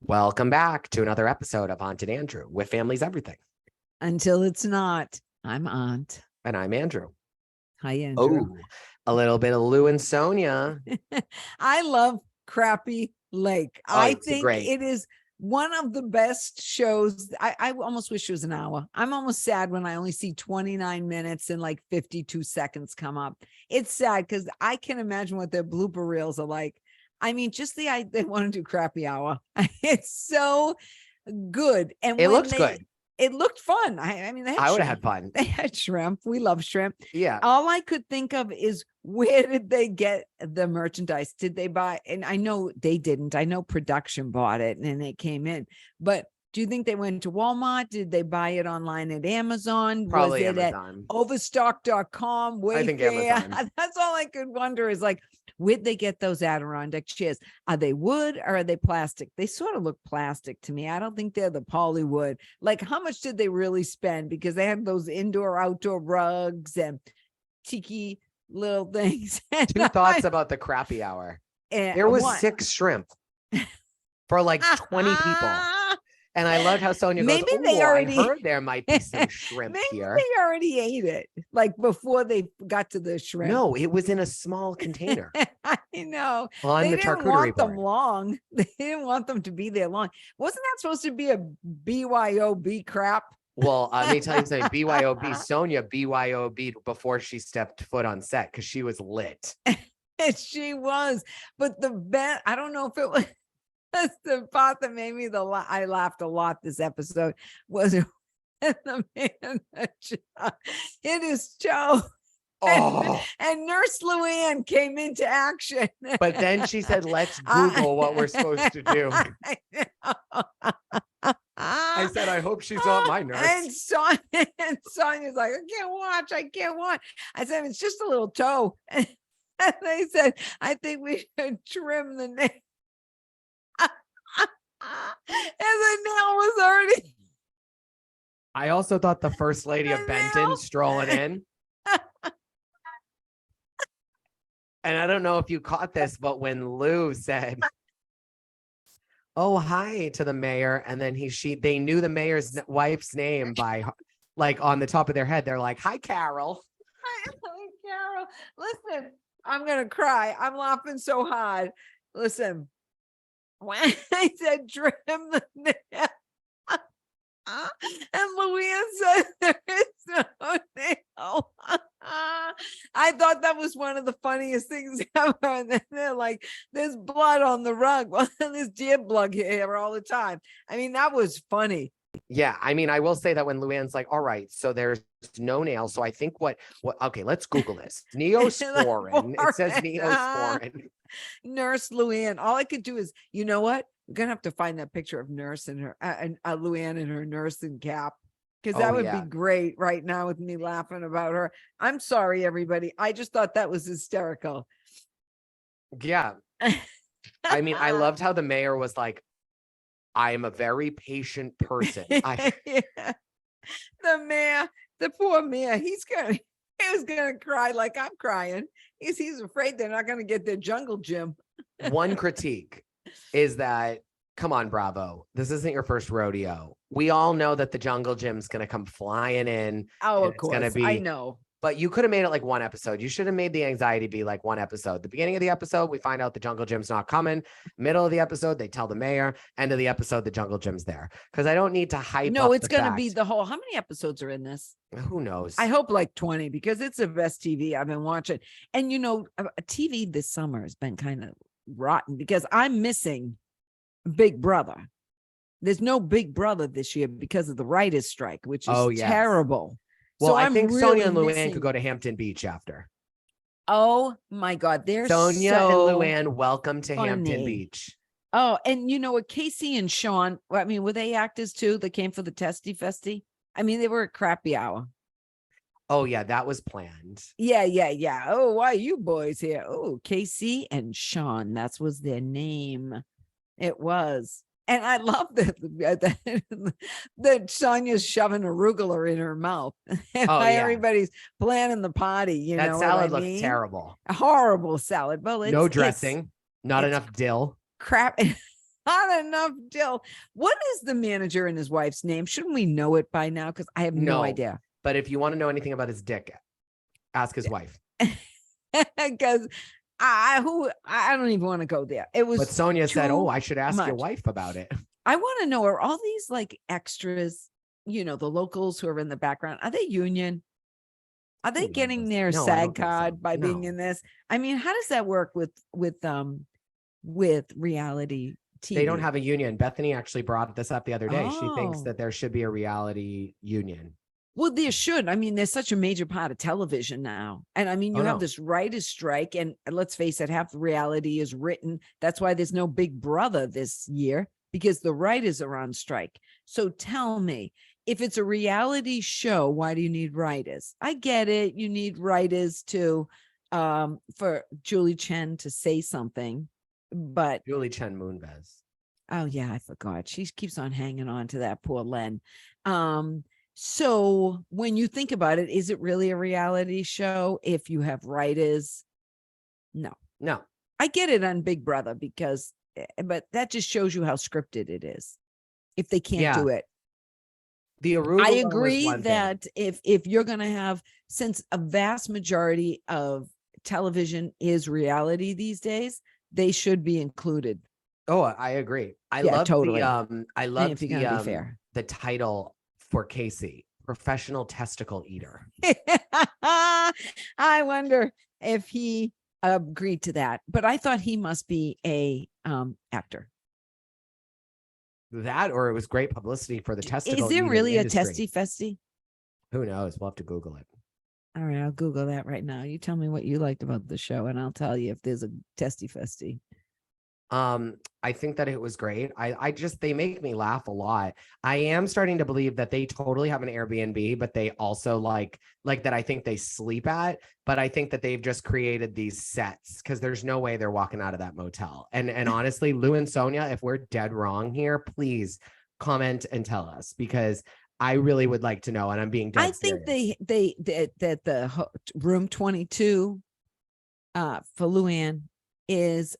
Welcome back to another episode of Aunt and Andrew with Family's Everything. Until it's not. I'm Aunt. And I'm Andrew. Hi, Andrew. Oh, a little bit of Lou and Sonja. I love Crappie Lake. I think great. it is one of the best shows. I almost wish it was an hour. I'm almost sad when I only see 29 minutes and like 52 seconds come up. It's sad because I can imagine what their blooper reels are like. I mean, just they want to do Crappie Hour. It's so good. And It looks good. It looked fun. I mean, I would have had fun. They had shrimp. We love shrimp. Yeah. All I could think of is, where did they get the merchandise? Did they buy? And I know they didn't. I know production bought it and it came in. But do you think they went to Walmart? Did they buy it online at Amazon? Probably Was it Amazon. At overstock.com? I think Amazon. That's all I could wonder is like, where'd they get those Adirondack chairs? Are they wood or are they plastic? They sort of look plastic to me. I don't think they're the polywood. Like, how much did they really spend? Because they had those indoor, outdoor rugs and tiki little things. Two thoughts about the Crappie Hour. There was 6 shrimp for like 20 people. And I loved how Sonja goes, I heard there might be some shrimp here. Maybe they already ate it, like before they got to the shrimp. No, it was in a small container. I know. On they the didn't charcuterie want board. them long. They didn't want them to be there long. Wasn't that supposed to be a BYOB crap? Well, let me tell you something. BYOB, Sonja BYOB before she stepped foot on set because she was lit. She was. But the best, I don't know if it was. That's the part that made me I laughed a lot this episode was the man. It is Joe. Oh. And Nurse Luann came into action. But then she said, let's Google what we're supposed to do. I said, I hope she's not my nurse. And Sonja's like, I can't watch. I said, it's just a little toe. And they said, I think we should trim the nail. And the nail was already. I also thought the first lady of Benton strolling in. And I don't know if you caught this, but when Lou said, oh, hi to the mayor. And then they knew the mayor's wife's name by like on the top of their head. They're like, hi, Carol. Hi, Carol. Listen, I'm going to cry. I'm laughing so hard. Listen. When I said trim the nail, and Luann said there is no nail. I thought that was one of the funniest things ever. And then they're like, there's blood on the rug. Well, there's deer blood here all the time. I mean, that was funny. Yeah, I mean, I will say that when Luann's like, all right, so there's no nail. So I think okay, let's Google this. Neosporin. It says neosporin. Nurse Luann. All I could do is, you know what? We're going to have to find that picture of Nurse and her, Luann in her nursing cap. Because that would be great right now with me laughing about her. I'm sorry, everybody. I just thought that was hysterical. Yeah. I mean, I loved how the mayor was like, I am a very patient person. Yeah. The mayor, the poor mayor, he was gonna cry like I'm crying. He's afraid they're not gonna get their jungle gym. One critique is that, come on, Bravo. This isn't your first rodeo. We all know that the jungle gym's gonna come flying in. Oh, of course. It's gonna be, I know. But you could have made it like one episode. You should have made the anxiety be like one episode. The beginning of the episode, we find out the jungle gym's not coming. Middle of the episode, they tell the mayor. End of the episode, the jungle gym's there. Because I don't need to hype. No, it's going to be the whole. How many episodes are in this? Who knows? I hope like 20 because it's the best TV I've been watching. And you know, TV this summer has been kind of rotten because I'm missing Big Brother. There's no Big Brother this year because of the writers' strike, which is terrible. Well, so I think really Sonja and Luann could go to Hampton Beach after. Oh my God. They're Sonja so and Luann, welcome to funny. Hampton Beach. Oh, and you know what, Casey and Sean, I mean, were they actors too? They came for the Testy Festy? I mean, they were a Crappie Hour. Oh yeah, that was planned. Yeah. Oh, why are you boys here? Oh, Casey and Sean, that was their name. It was. And I love that Sonja's shoving arugula in her mouth. Everybody's planning the party. You know, that salad looks terrible. A horrible salad. Well, no dressing, not enough dill. Crap. not enough Jill. What is the manager and his wife's name? Shouldn't we know it by now? Because I have no idea. But if you want to know anything about his dick, ask his wife. Because I don't even want to go there. It was. But Sonja said, "Oh, I should ask your much. wife about it." I want to know, are all these like extras, the locals who are in the background, are they union? Are they getting their SAG card by being in this? I mean, how does that work with reality TV? They don't have a union. Bethany actually brought this up the other day. She thinks Oh. that there should be a reality union. Well, there should. I mean, there's such a major part of television now. And I mean, you have this writer's strike, and let's face it, half the reality is written. That's why there's no Big Brother this year, because the writers are on strike. So tell me, if it's a reality show, why do you need writers? I get it. You need writers to, for Julie Chen to say something, but Julie Chen Moonves. Oh yeah, I forgot. She keeps on hanging on to that poor Len. So when you think about it, is it really a reality show if you have writers? No. I get it on Big Brother but that just shows you how scripted it is. If they can't do it. I agree that if you're going to have, since a vast majority of television is reality these days, they should be included. Oh, I agree. I love the title for Casey, professional testicle eater. I wonder if he agreed to that, but I thought he must be a actor. That, or it was great publicity for the testicle. Is there really a testy festy? Who knows? We'll have to Google it. All right, I'll Google that right now. You tell me what you liked about the show, and I'll tell you if there's a testy festy. I think that it was great. They make me laugh a lot. I am starting to believe that they totally have an Airbnb, but they also like that. I think they sleep at, but I think that they've just created these sets because there's no way they're walking out of that motel. And honestly, Lou and Sonja, if we're dead wrong here, please comment and tell us, because I really would like to know. And I'm being dead serious. That the room 22 for Luann is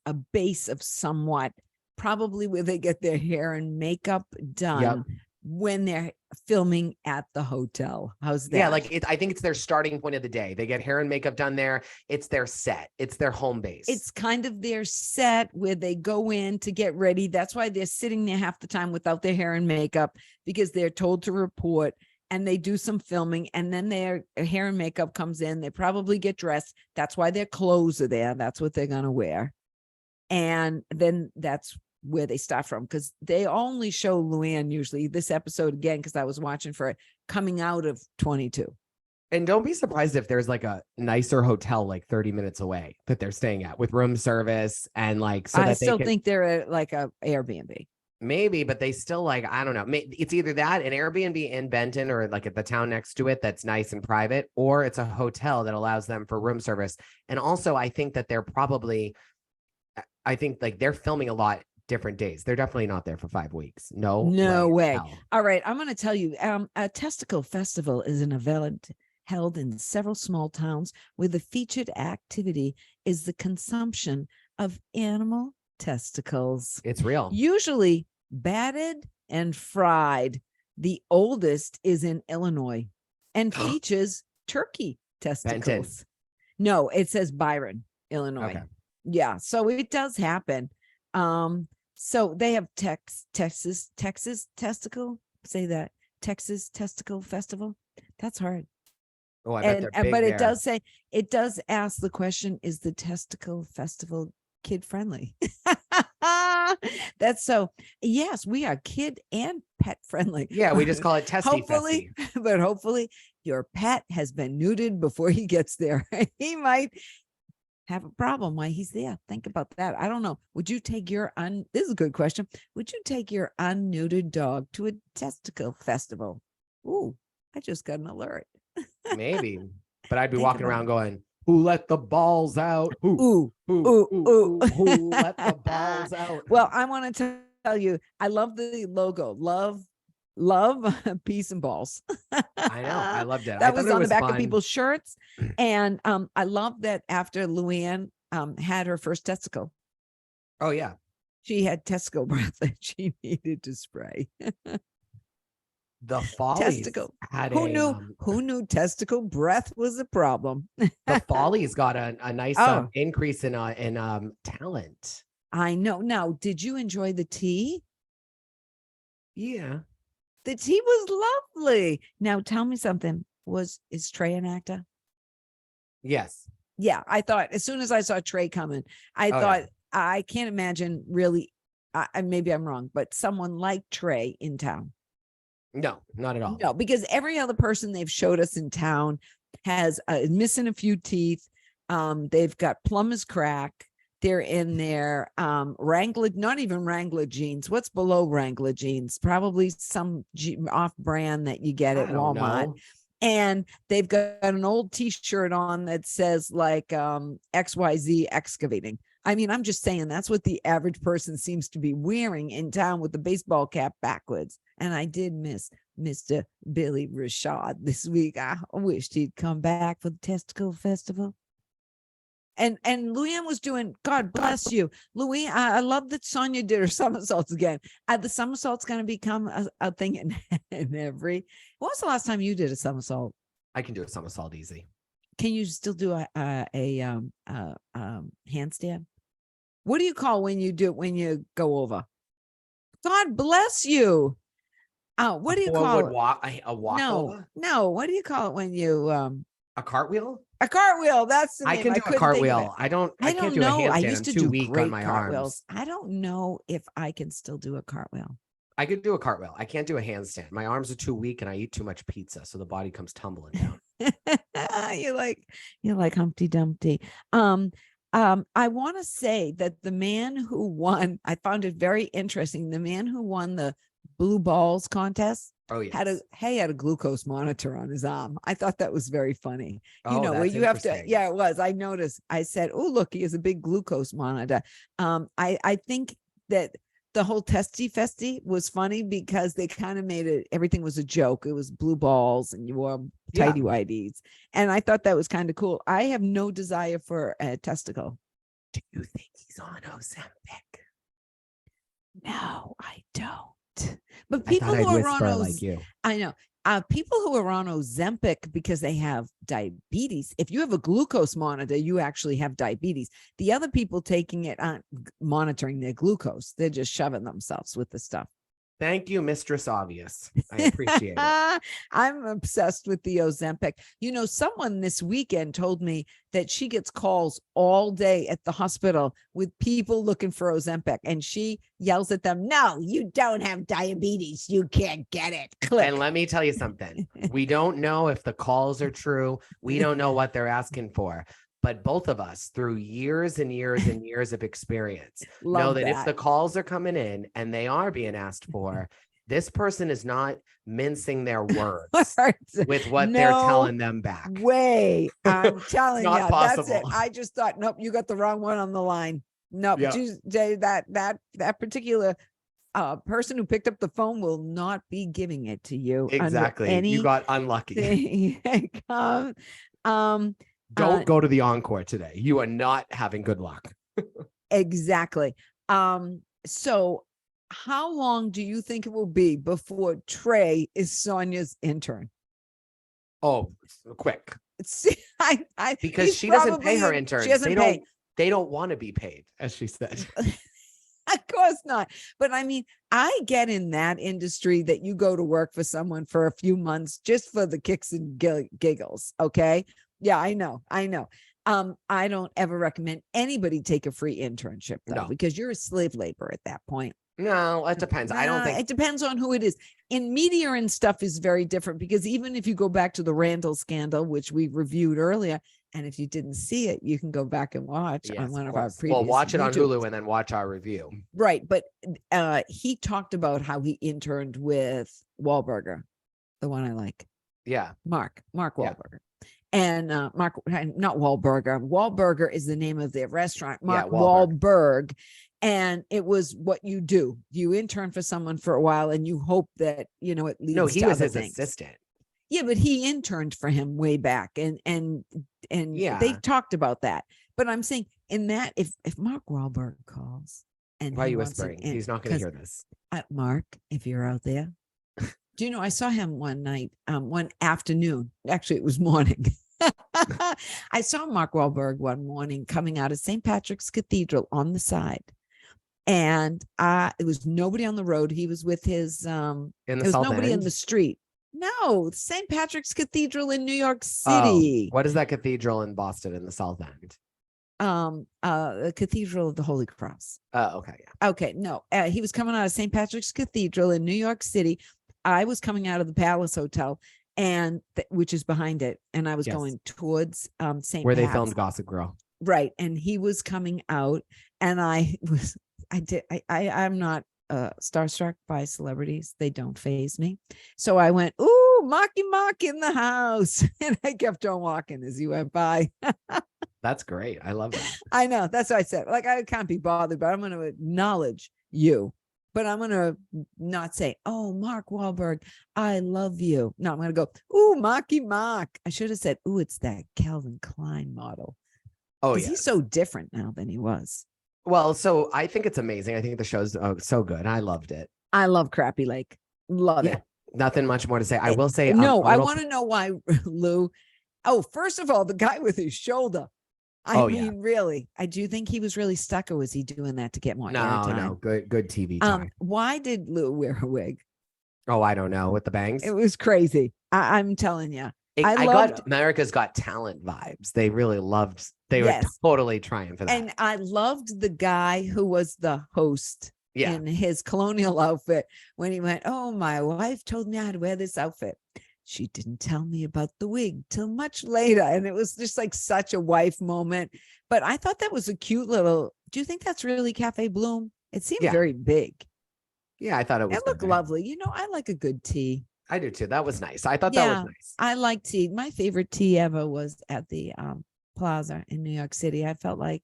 a base of somewhat, probably where they get their hair and makeup done when they're filming at the hotel. How's that? Yeah, I think it's their starting point of the day. They get hair and makeup done there. It's their set. It's their home base. It's kind of their set where they go in to get ready. That's why they're sitting there half the time without their hair and makeup, because they're told to report. And they do some filming, and then their hair and makeup comes in. They probably get dressed. That's why their clothes are there. That's what they're going to wear. And then that's where they start from, because they only show Luann usually this episode again, because I was watching for it, coming out of 22. And don't be surprised if there's like a nicer hotel like 30 minutes away that they're staying at with room service and I still think they're at like a Airbnb. Maybe, but they still I don't know. It's either that, an Airbnb in Benton or like at the town next to it that's nice and private, or it's a hotel that allows them for room service. And also, I think that they're they're filming a lot different days. They're definitely not there for 5 weeks. No way. All right. I'm going to tell you, a Testicle Festival is an event held in several small towns where the featured activity is the consumption of animal testicles. It's real. Usually battered and fried. The oldest is in Illinois and features turkey testicles. Benton. No, it says Byron, Illinois. Okay. Yeah, so it does happen. So they have Texas testicle. Say that, Texas Testicle Festival. That's hard. Oh, I bet they're big but there. it does ask the question: is the Testicle Festival kid friendly? That's so. Yes, we are kid and pet friendly. Yeah, we just call it testy. Hopefully, but hopefully your pet has been neutered before he gets there. He might have a problem while he's there. Think about that. I don't know. Would you take this is a good question. Would you take your unneutered dog to a testicle festival? Ooh, I just got an alert. Maybe, but I'd be walking around going, "Who let the balls out? Who let the balls out?" Well, I want to tell you, I love the logo. Love, peace and balls. I know. I loved it. That was on the back of people's shirts. And I love that after Luann had her first testicle. Oh, yeah. She had testicle breath that she needed to spray. The Follies Testicle. had Who knew testicle breath was a problem? the Follies got a nice increase in talent. I know. Now, did you enjoy the tea? Yeah. The tea was lovely. Now, tell me something. Is Trey an actor? Yes. Yeah, I thought as soon as I saw Trey coming, I thought I can't imagine really. Maybe I'm wrong, but someone like Trey in town. No, not at all. No, because every other person they've showed us in town has missing a few teeth. They've got plumber's crack. They're in their Wrangler, not even Wrangler jeans. What's below Wrangler jeans? Probably some off brand that you get at Walmart. And they've got an old t-shirt on that says like XYZ excavating. I mean, I'm just saying that's what the average person seems to be wearing in town with the baseball cap backwards. And I did miss Mr. Billy Rashad this week. I wished he'd come back for the Testicle Festival. And Luann was doing, God bless you, Luann. I love that Sonja did her somersaults again. Are the somersaults going to become a thing in every? When was the last time you did a somersault? I can do a somersault easy. Can you still do a handstand? What do you call when you go over? God bless you. What do you call it? A walk over? No. What do you call it when you a cartwheel? A cartwheel. That's the name. I can do a cartwheel. I can't do a handstand. I used to I'm too do weak great on my cartwheels. arms. I don't know if I can still do a cartwheel. I could do a cartwheel. I can't do a handstand. My arms are too weak and I eat too much pizza, so the body comes tumbling down. You're like Humpty Dumpty. I want to say that the man who won, I found it very interesting. The man who won the blue balls contest had a glucose monitor on his arm. I thought that was very funny. Where you have to, it was. I noticed. I said, oh, look, he has a big glucose monitor. I think that the whole testy festy was funny because they kind of made it, everything was a joke. It was blue balls and you wore tighty whities. And I thought that was kind of cool. I have no desire for a testicle. Do you think he's on Ozempic? No, I don't. But people who are on like you. I know. People who are on Ozempic because they have diabetes. If you have a glucose monitor, you actually have diabetes. The other people taking it aren't monitoring their glucose. They're just shoving themselves with the stuff. Thank you, Mistress Obvious. I appreciate it. I'm obsessed with the Ozempic. Someone this weekend told me that she gets calls all day at the hospital with people looking for Ozempic, and she yells at them, "No, you don't have diabetes. You can't get it." Click. And let me tell you something. We don't know if the calls are true. We don't know what they're asking for. But both of us, through years and years and years of experience, know that if the calls are coming in and they are being asked for, this person is not mincing their words with what they're telling them back. I'm telling you, not possible. That's it. I just thought, nope, you got the wrong one on the line. Nope, that particular person who picked up the phone will not be giving it to you. Exactly. You got unlucky. Don't go to the encore today. You are not having good luck. Exactly. So how long do you think it will be before Trey is Sonja's intern? Oh, quick. Because she doesn't pay her interns. They don't want to be paid, as she said. Of course not. But I mean, I get in that industry that you go to work for someone for a few months just for the kicks and giggles. Okay. Yeah, I know. I don't ever recommend anybody take a free internship though, because you're a slave labor at that point. No, it depends. I don't think it depends on who it is. In media and stuff is very different because even if you go back to the Randall scandal, which we reviewed earlier, and if you didn't see it, you can go back and watch on one of our previous. Well, watch it on YouTube. Hulu and then watch our review. Right, but he talked about how he interned with Wahlberger, the one I like. Yeah, Mark Wahlberger. Yeah. And not Wahlberger. Wahlberger is the name of their restaurant. Mark Wahlberg. And it was what you do. You intern for someone for a while and you hope that, it leads to he was other his things. assistant. Yeah, but he interned for him way back. And they talked about that. But I'm saying in that, if Mark Wahlberg calls And Why are he you wants it whispering? in- He's not going to 'cause, hear this. Mark, if you're out there, do you know I saw him one night, one afternoon. Actually, it was morning. I saw Mark Wahlberg one morning coming out of St. Patrick's Cathedral on the side. And it was nobody on the road. He was with his In the there was South nobody in End? the street. No, St. Patrick's Cathedral in New York Oh, City. what is that cathedral in Boston in the South End? The Cathedral of the Holy Cross. Oh, okay. Yeah. Okay, no, he was coming out of St. Patrick's Cathedral in New York City. I was coming out of the Palace Hotel, and which is behind it, and I was Yes. going towards St. Where they Pat's. filmed Gossip Girl. Right, and he was coming out, and I'm not starstruck by celebrities. They don't faze me. So I went, ooh, Marky Mark in the house. And I kept on walking as he went by. That's great. I love that. I know. That's what I said. Like, I can't be bothered, but I'm going to acknowledge you. But I'm going to not say, oh, Mark Wahlberg, I love you. No, I'm going to go, ooh, Marky Mark. I should have said, ooh, it's that Calvin Klein model. Oh, Because yeah. he's so different now than he was. Well, so I think it's amazing. I think the show's so good. I loved it. I love Crappie Lake. Love it. Nothing much more to say. I will say. No, I want to know why Lou. Oh, first of all, the guy with his shoulder. I mean, really, I do think he was really stuck, or was he doing that to get more airtime? No, good TV time. Why did Lou wear a wig? Oh, I don't know. With the bangs? It was crazy. I'm telling you. I got America's Got Talent vibes. They really loved. They were totally trying for that. And I loved the guy who was the host in his colonial outfit when he went, oh, my wife told me I had to wear this outfit. She didn't tell me about the wig till much later. And it was just like such a wife moment. But I thought that was a cute little, do you think that's really Cafe Bloom? It seemed very big. Yeah, I thought it was. It looked lovely. You know, I like a good tea. I do too. That was nice. I thought that was nice. I like tea. My favorite tea ever was at the Plaza in New York City. I felt like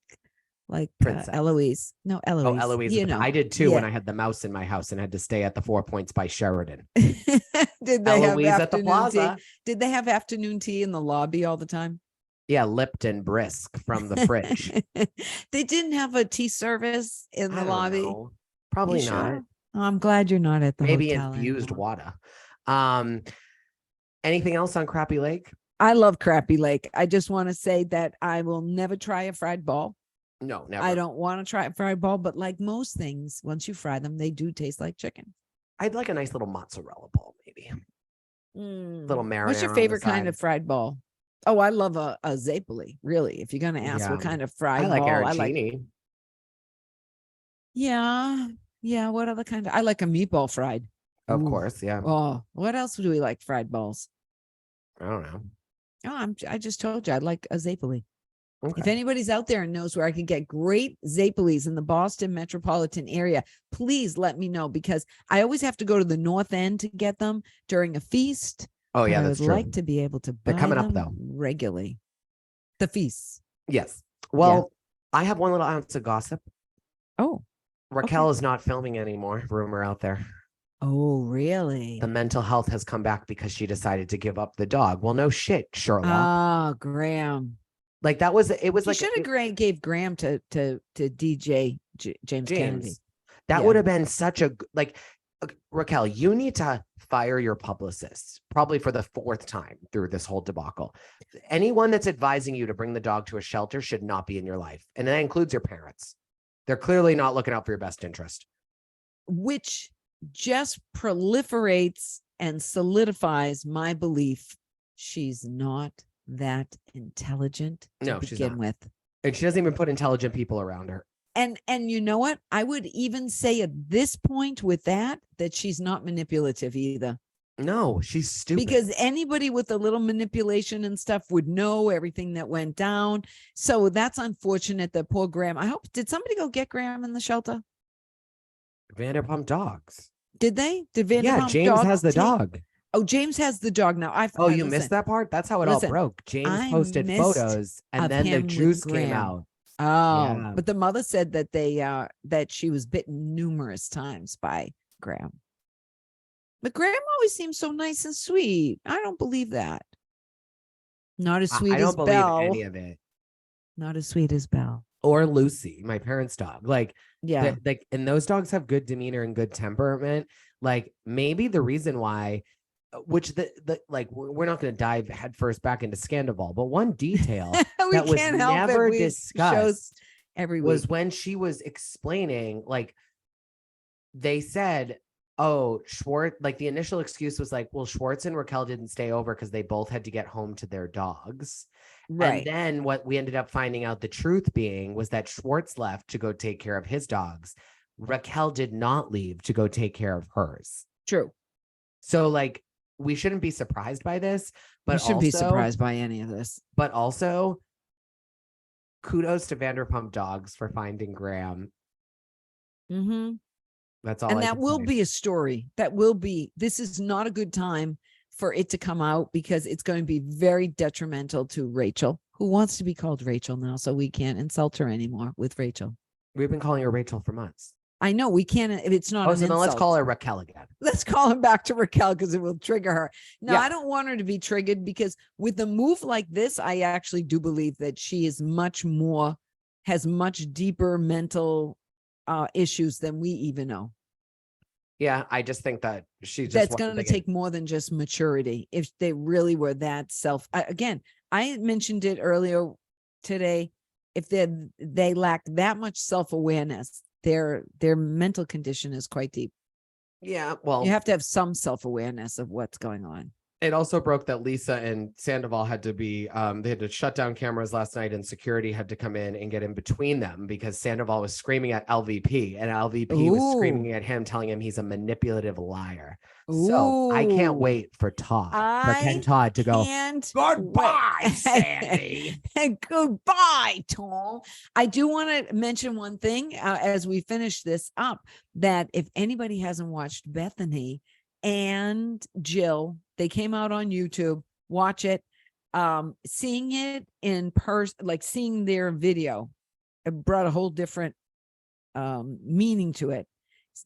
Eloise. No, Eloise. Oh, Eloise. You know. I did too when I had the mouse in my house and had to stay at the 4 Points by Sheridan. Did they Eloise have at the Plaza? Tea? Did they have afternoon tea in the lobby all the time? Yeah, Lipton Brisk from the fridge. They didn't have a tea service in the lobby. Know. Probably You not. sure? Oh, I'm glad you're not at the Maybe hotel infused anymore. water. Anything else on Crappie Lake? I love Crappie Lake. I just want to say that I will never try a fried ball. No, never. I don't want to try a fried ball, but like most things, once you fry them, they do taste like chicken. I'd like a nice little mozzarella ball, maybe. Little marinara. What's your favorite kind of fried ball? Oh, I love a Zappoli, really. If you're going to ask what kind of fried I like ball, arancini. Yeah. What other kind? I like a meatball fried. Of course, yeah. Oh, what else do we like? Fried balls. I don't know. Oh, I just told you I'd like a Zappoli. Okay. If anybody's out there and knows where I can get great Zappolis in the Boston metropolitan area, please let me know, because I always have to go to the North End to get them during a feast. Oh, yeah, I that's would true. like to be able to buy They're coming up, them though. regularly. The feasts. Yes. Well, I have one little ounce of gossip. Oh. Raquel is not filming anymore. Rumor out there. Oh, really? The mental health has come back because she decided to give up the dog. Well, no shit, Sherlock. Oh, Graham. Like that was, it was You like. should have gave Graham to DJ James Kennedy. That would have been such a, like, Raquel, you need to fire your publicist probably for the 4th time through this whole debacle. Anyone that's advising you to bring the dog to a shelter should not be in your life. And that includes your parents. They're clearly not looking out for your best interest. Which just proliferates and solidifies my belief she's not that intelligent to begin with. And she doesn't even put intelligent people around her. And you know what? I would even say at this point with that she's not manipulative either. No, she's stupid. Because anybody with a little manipulation and stuff would know everything that went down. So that's unfortunate that poor Graham. Did somebody go get Graham in the shelter? Vanderpump Dogs. Did they? Did Vanderpump? Yeah, James has the dog. Oh, James has the dog now. You missed that part? That's how it all broke. James posted photos and then the juice came out. Oh, yeah. But the mother said that that she was bitten numerous times by Graham. But Graham always seems so nice and sweet. I don't believe that. Not as sweet as Belle. I don't believe any of it. Not as sweet as Belle. Or Lucy, my parents' dog. Like, Yeah. Like, and those dogs have good demeanor and good temperament. Like maybe the reason why, which the like we're not going to dive headfirst back into Sandoval, but one detail We that was can't help it. never We shows discussed every was week. when she was explaining, like they said, oh, Schwartz, like the initial excuse was like, well, Schwartz and Raquel didn't stay over because they both had to get home to their dogs. And Right. then what we ended up finding out, the truth being, was that Schwartz left to go take care of his dogs. Raquel did not leave to go take care of hers. True. So like we shouldn't be surprised by this, but You shouldn't also be surprised by any of this. But also kudos to Vanderpump Dogs for finding Graham. Mm-hmm. That's all. And I that can will say. be a story. That will be. This is not a good time for it to come out because it's going to be very detrimental to Rachel, who wants to be called Rachel now, so we can't insult her anymore with Rachel. We've been calling her Rachel for months. I know we can't. It's not. Oh, an so then insult. let's call her Raquel again. Let's call him back to Raquel because it will trigger her. No, Yeah. I don't want her to be triggered because with a move like this, I actually do believe that she is has much deeper mental issues than we even know. Yeah, I just think that That's going to take more than just maturity. If they really were that again, I mentioned it earlier today. If they lack that much self-awareness, their mental condition is quite deep. Yeah, well, you have to have some self-awareness of what's going on. It also broke that Lisa and Sandoval had to be, they had to shut down cameras last night and security had to come in and get in between them because Sandoval was screaming at LVP and LVP was screaming at him, telling him he's a manipulative liar. So I can't wait for Todd, for Ken Todd to go, goodbye, Sandy. Goodbye, Tom. I do want to mention one thing as we finish this up, that if anybody hasn't watched Bethany and Jill, they came out on YouTube, watch it. Seeing it in person, like seeing their video, it brought a whole different meaning to it.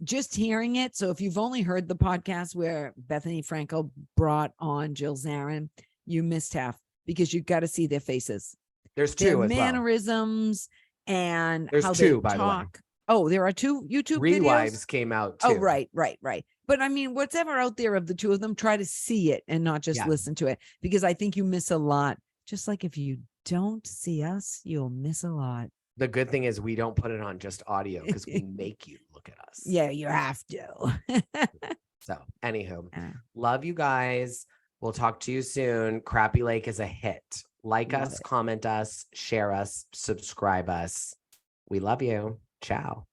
Just hearing it. So if you've only heard the podcast where Bethany Frankel brought on Jill Zarin, you missed half because you've got to see their faces. There's two their as mannerisms well. And there's how two, they by talk. The way. Oh, there are two YouTube Rewives videos? came out too. Oh, right. But I mean, whatever out there of the two of them, try to see it and not just listen to it, because I think you miss a lot. Just like if you don't see us, you'll miss a lot. The good thing is we don't put it on just audio because we make you look at us. Yeah, you have to. So, anywho, love you guys. We'll talk to you soon. Crappie Lake is a hit. Like us, comment us, share us, subscribe us. We love you. Ciao.